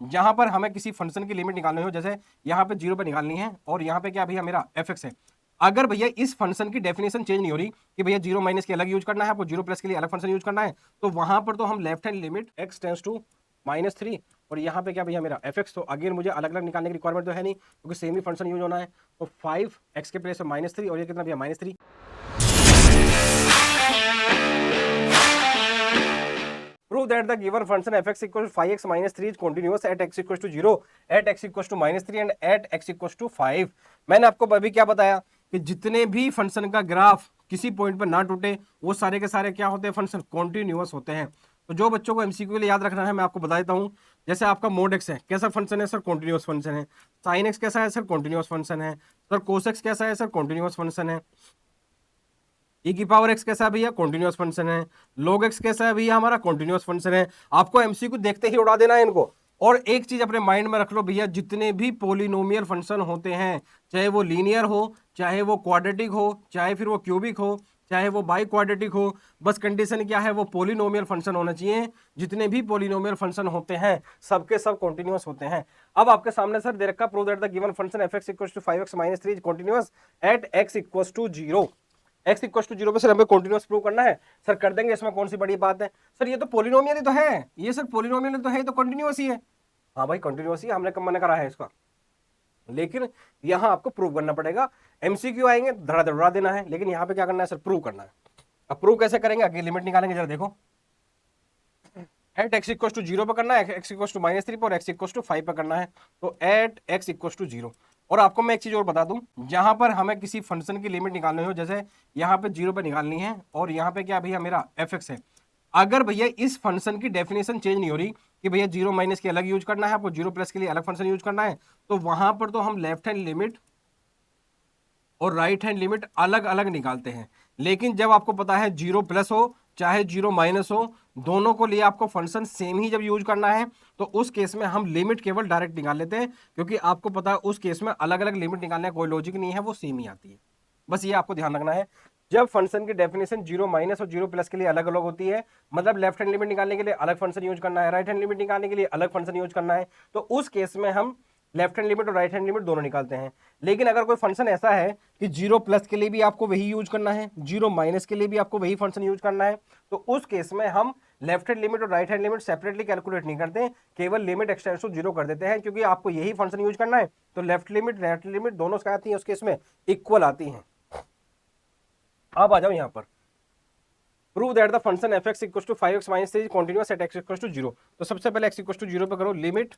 जहां पर हमें किसी फंक्शन की लिमिट निकालनी हो, जैसे यहाँ पे 0 पे निकालनी है और यहाँ पे क्या भैया मेरा fx है। अगर भैया इस फंक्शन की डेफिनेशन चेंज नहीं हो रही कि भैया 0 माइनस के अलग यूज करना है, आपको 0 प्लस के लिए अलग फंक्शन यूज करना है, तो वहां पर तो हम left hand limit x tends to -3 और यहाँ पे क्या भैया मेरा fx, तो अगेन मुझे अलग अलग निकालने की रिक्वायरमेंट तो है नहीं क्योंकि सेम ही फंक्शन यूज होना है। तो 5x के प्लेस में -3 और ये कितना भैया -3। Prove that the given function fx equals 5x minus 3 is continuous at x equals to 0, at x equals to -3 and at x equals to 5। मैंने आपको अभी क्या बताया कि जितने भी फंक्शन का ग्राफ किसी पॉइंट पर ना टूटे वो सारे के सारे क्या होते हैं, फंक्शन कॉन्टिन्यूअस होते हैं। तो जो बच्चों को एमसीक्यू के लिए याद रखना है मैं आपको बता देता हूँ। जैसे आपका मोड एक्स है, कैसा फंक्शन है सर, कॉन्टिन्यूअस फंक्शन है। साइन एक्स कैसा है सर, कॉन्टिन्यूअस फंक्शन है। सर कोस एक्स कैसा है सर, कॉन्टिन्यूअस फंक्शन है। ई की पावर एक्स कैसा है भैया, कॉन्टिन्यूअस फंक्शन है। लॉग एक्स कैसा है भैया, हमारा कॉन्टिन्यूअस फंक्शन है। आपको एमसीक्यू देखते ही उड़ा देना है इनको। और एक चीज अपने माइंड में रख लो भैया, जितने भी पोलिनोमियल फंक्शन होते हैं, चाहे वो लीनियर हो, चाहे वो क्वाड्रेटिक हो, चाहे फिर वो क्यूबिक हो, चाहे वो बाई क्वाड्रेटिक हो, बस कंडीशन क्या है, वो पोलिनोमियल फंक्शन होना चाहिए। जितने भी पोलिनोमियल फंक्शन होते हैं सबके सब कॉन्टिन्यूअस होते हैं। अब आपके सामने सर दे रखा, prove that the given function fx equals to 5x - 3 is continuous at x equals to 0। x equals to 0 पे सर हमें कॉन्टिन्यूअस प्रूव करना है। सर कर देंगे, इसमें कौन सी बड़ी बात है सर, ये तो पोलिनोमियल ही तो है, ये सर पोलिनोमियल ही तो है, तो कंटिन्यूअस ही है। हाँ भाई कंटिन्यूअस ही, हमने कब मना करा है इसका, लेकिन यहां आपको प्रूव करना पड़ेगा। एमसीक्यू आएंगे धड़ा देना है, लेकिन यहां पे क्या करना है सर, प्रूव करना है। अब प्रूव कैसे करेंगे, आगे लिमिट निकालेंगे, जरा देखो। एट एक्स इक्वल टू 0 पर करना है, एक्स इक्वल टू -3 पर, एक्स इक्वल टू 5 पर करना है। तो एट एक्स इक्वल टू 0। और आपको मैं एक चीज और बता दूं, जहां पर हमें किसी फंक्शन की लिमिट निकालनी हो, जैसे यहाँ पे 0 पर निकालनी है और यहाँ पे क्या भैया मेरा fx है। अगर भैया इस फंक्शन की डेफिनेशन चेंज नहीं हो रही कि भैया 0 माइनस के अलग यूज करना है, आपको 0 प्लस के लिए अलग फंक्शन यूज करना है, तो वहां पर तो हम लेफ्ट हैंड लिमिट और राइट हैंड लिमिट अलग अलग निकालते हैं। लेकिन जब आपको पता है 0 प्लस हो चाहे 0 माइनस हो, दोनों को लिए आपको फंक्शन सेम ही जब यूज करना है, तो उस केस में हम लिमिट केवल डायरेक्ट निकाल लेते हैं, क्योंकि आपको पता है उस केस में अलग अलग लिमिट निकालने का कोई लॉजिक नहीं है, वो सेम ही आती है। बस ये आपको ध्यान रखना है। जब फंक्शन की डेफिनेशन 0 माइनस और 0 प्लस के लिए अलग अलग होती है, मतलब लेफ्ट हैंड लिमिट निकालने के लिए अलग फंक्शन यूज करना है, राइट हैंड लिमिट निकालने के लिए अलग फंक्शन यूज करना है, तो उस केस में हम लेफ्ट हैंड लिमिट और राइट हैंड लिमिट दोनों निकालते हैं। लेकिन अगर कोई फंक्शन ऐसा है कि 0 प्लस के लिए भी आपको वही यूज करना है, 0 माइनस के लिए भी आपको वही फंक्शन यूज करना है, तो उस केस में हम लेफ्ट हैंड लिमिट और right hand limit separately calculate नहीं करते, केवल लिमिट एक्सटेंड्स टू 0 कर देते हैं, क्योंकि आपको यही फंक्शन यूज करना है। तो लेफ्ट लिमिट राइट लिमिट दोनों क्या आती है उस केस में, इक्वल आती हैं। अब आ जाओ यहां पर, prove that the function fx equal to 5x - 3 continuous at x equal to 0। तो सबसे पहले x इक्वल टू 0 पे करो, लिमिट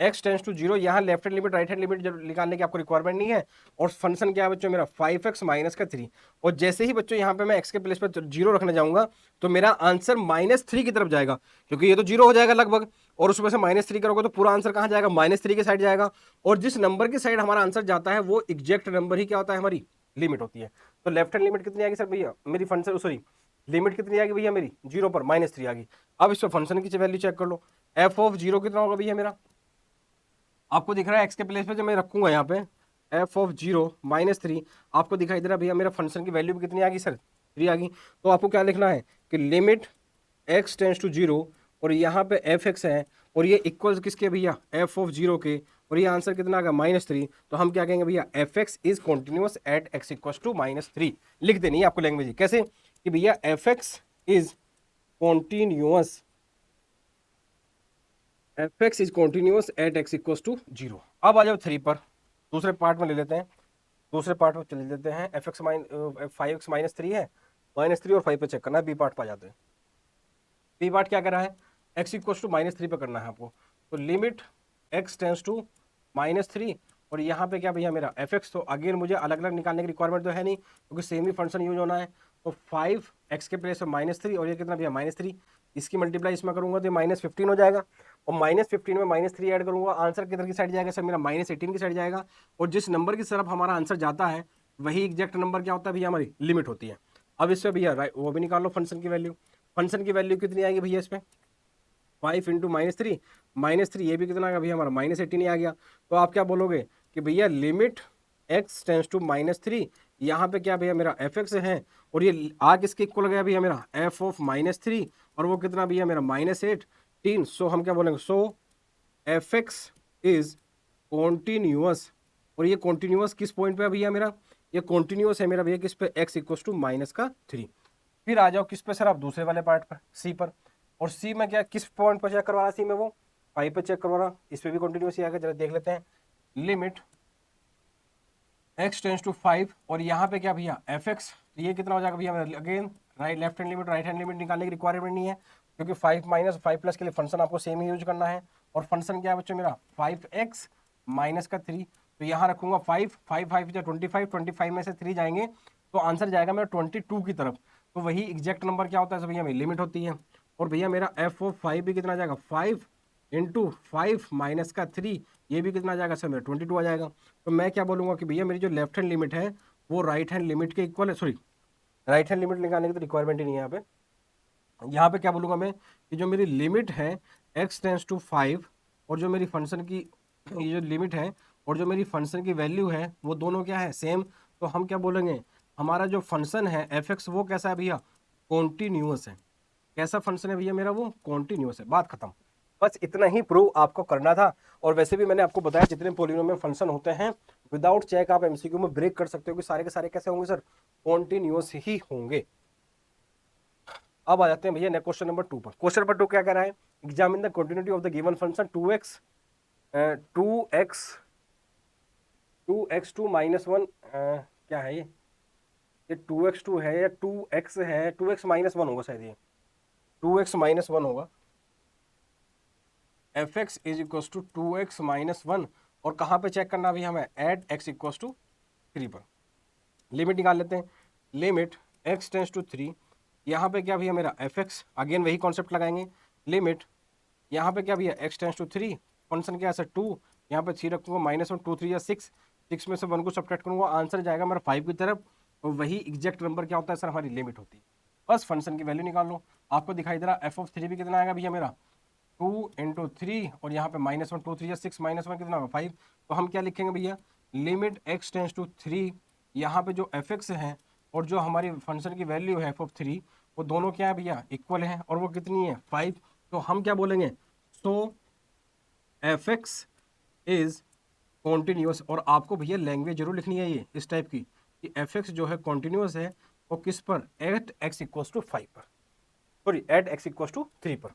x टेंस टू 0। यहाँ left hand limit right hand limit निकालने की आपको रिक्वायरमेंट नहीं है। और फंक्शन क्या है बच्चों मेरा, 5x माइनस का 3। और जैसे ही बच्चों यहाँ पे मैं x के प्लेस पर 0 रखने जाऊंगा, तो मेरा आंसर -3 की तरफ जाएगा, क्योंकि ये तो 0 हो जाएगा लगभग, और उसमें से -3 करोगे तो पूरा आंसर कहाँ जाएगा, -3 की साइड जाएगा। और जिस नंबर की साइड हमारा आंसर जाता है वो एग्जैक्ट नंबर ही क्या होता है, हमारी लिमिट होती है। तो लेफ्ट हैंड लिमिट कितनी आएगी सर भैया मेरी, फंक्शन सॉरी लिमिट कितनी आएगी भैया मेरी, 0 पर -3 आ गई। अब इस फंक्शन की वैल्यू चेक कर लो, f ऑफ 0 कितना होगा भैया मेरा, आपको दिख रहा है x के प्लेस पे जो मैं रखूंगा यहाँ पे f ऑफ 0 -3, आपको दिखाई दे रहा है भैया मेरा फंक्शन की वैल्यू कितनी आ गई सर, 3 आ गई। तो आपको क्या लिखना है कि लिमिट x टेंस टू 0 और यहाँ पे fx है, और ये इक्वल किसके भैया, f ऑफ 0 के, और ये आंसर कितना आ गया -3। तो हम क्या कहेंगे भैया, fx is continuous at x equal to -3। लिख देनी है आपको लैंग्वेज कैसे, कि भैया fx is continuous, fx is continuous at x equal to 0। अब आ जाओ 3 पर, दूसरे पार्ट में ले लेते हैं, दूसरे पार्ट में चले लेते हैं। fx 5x -3 है, -3 और 5 पे चेक करना है, बी पार्ट पर जाते हैं। बी पार्ट क्या कर रहा है, x इक्वल टू -3 पे करना है आपको। तो लिमिट x टेंस टू -3 और यहाँ पे क्या भैया मेरा fx, तो अगेन मुझे अलग अलग निकालने की रिक्वायरमेंट तो है नहीं, क्योंकि सेम ही फंक्शन यूज होना है। तो 5x के प्लेस में -3 और ये कितना भैया -3, इसकी मल्टीप्लाई इसमें करूंगा तो -15 हो जाएगा, और -15 में -3 ऐड करूंगा, आंसर किधर की साइड जाएगा सर मेरा, -18 की साइड जाएगा। और जिस नंबर की तरफ हमारा आंसर जाता है वही एग्जैक्ट नंबर क्या होता है भैया, हमारी लिमिट होती है। अब इससे भैया वो भी निकाल लो फंक्शन की वैल्यू, फंक्शन की वैल्यू कितनी आएगी भैया इसमें, 5 इंटू -3 ये भी कितना आ गया भैया हमारा -18 ही आ गया। तो आप क्या बोलोगे कि भैया लिमिट x टेंस टू -3, यहाँ पे क्या भैया मेरा fx है, और ये आ किसके इक्वल गया भैया मेरा f ऑफ -3, और वो कितना भैया मेरा -18। सो हम क्या बोलेंगे, सो एफ एक्स इज कॉन्टिन्यूअस, और ये कॉन्टिन्यूअस किस पॉइंट पे है भैया मेरा, ये कॉन्टिन्यूअस है मेरा भैया किस पे, एक्स इक्वल टू माइनस का 3। फिर आ जाओ किस पे सर, आप दूसरे वाले पार्ट पर, सी पर। और सी में क्या, किस पॉइंट पर चेक करवा रहा, सी में वो 5 पे चेक करवा रहा, इस पे भी कॉन्टिन्यूअस ही आएगा। जरा देख लेते हैं, लिमिट x टेंस टू 5, और यहाँ पे क्या भैया एफ एक्स, तो ये कितना हो जाएगा भैया, again right left hand limit right hand limit निकालने की रिक्वायरमेंट नहीं है, क्योंकि 5 माइनस 5 प्लस के लिए फंक्शन आपको सेम ही यूज करना है। और फंक्शन क्या है बच्चों मेरा, 5x माइनस का 3, तो यहाँ रखूंगा 5, 5 5 25, 25 में से 3 जाएंगे तो आंसर जाएगा मेरा 22 की तरफ। तो वही एग्जैक्ट नंबर क्या होता है भैया, मेरी लिमिट होती है। और भैया मेरा एफ ऑफ 5 भी कितना आ जाएगा, 5 इंटू 5 माइनस का 3, ये भी कितना आ जाएगा सर मेरा 22 आ जाएगा। तो मैं क्या बोलूँगा कि भैया मेरी जो लेफ्ट हैंड लिमिट है वो राइट हैंड लिमिट के इक्वल है, सॉरी राइट हैंड लिमिट निकालने की तो रिक्वायरमेंट ही नहीं है यहाँ पे। यहाँ पे क्या बोलूँगा मैं कि जो मेरी लिमिट है x टेंस टू 5, और जो मेरी फंक्शन की ये जो लिमिट है और जो मेरी फंक्शन की वैल्यू है वो दोनों क्या है, सेम। तो हम क्या बोलेंगे, हमारा जो फंक्शन है एफ एक्स वो कैसा है भैया, कॉन्टिन्यूअस है। कैसा फंक्शन है भैया मेरा, वो कॉन्टिन्यूअस है। बात खत्म। बस इतना ही प्रूव आपको करना था। और वैसे भी मैंने आपको बताया जितने पॉलिनोमियल फंक्शन होते हैं विदाउट चेक आप एमसीक्यू में ब्रेक कर सकते हो कि सारे के सारे कैसे होंगे सर, कॉन्टिन्यूअस ही होंगे। अब आ जाते हैं भैया क्वेश्चन नंबर 2 पर। क्वेश्चन नंबर 2 क्या कह रहा है, examine the continuity of the given function 2x2 minus 1, क्या है ये 2x2 है या 2x है, 2x माइनस 1 होगा शायद, ये 2x माइनस 1 होगा। F x is equal to 2x minus 1, और कहाँ पे चेक करना भैया हमें, एट x इक्व टू 3 पर। लिमिट निकाल लेते हैं, लिमिट x टेंस टू 3, यहाँ पे क्या भैया मेरा एफ एक्स, अगेन वही कॉन्सेप्ट लगाएंगे, लिमिट यहाँ पे क्या भैया x टेंस टू 3, फंक्शन क्या है सर 2, यहाँ पे 3 रखूंगा, माइनस 1 2 3 या 6, 6 में से 1 को सब्ट्रैक्ट करूंगा, आंसर जाएगा मेरा 5 की तरफ। और वही एग्जैक्ट नंबर क्या होता है सर, हमारी लिमिट होती है। बस फंक्शन की वैल्यू निकाल लो। आपको दिखाई दे रहा एफ ऑफ 3 भी कितना आएगा भैया मेरा, 2 इंटू 3, और यहाँ पे माइनस 1 2 3 या 6 माइनस 1 कितना होगा 5। तो हम क्या लिखेंगे भैया, लिमिट x टेंस टू 3, यहाँ पे जो एफ एक्स है और जो हमारी फंक्शन की वैल्यू है एफ ऑफ 3, वो दोनों क्या है भैया, इक्वल है, और वो कितनी है 5। तो हम क्या बोलेंगे, सो एफ एक्स इज कॉन्टिन्यूस। और आपको भैया लैंग्वेज जरूर लिखनी है ये इस टाइप की कि एफ एक्स जो है कॉन्टिन्यूस है, वो किस पर, एट एक्स इक्वल टू 5 पर, sorry at x equal to 3 पर।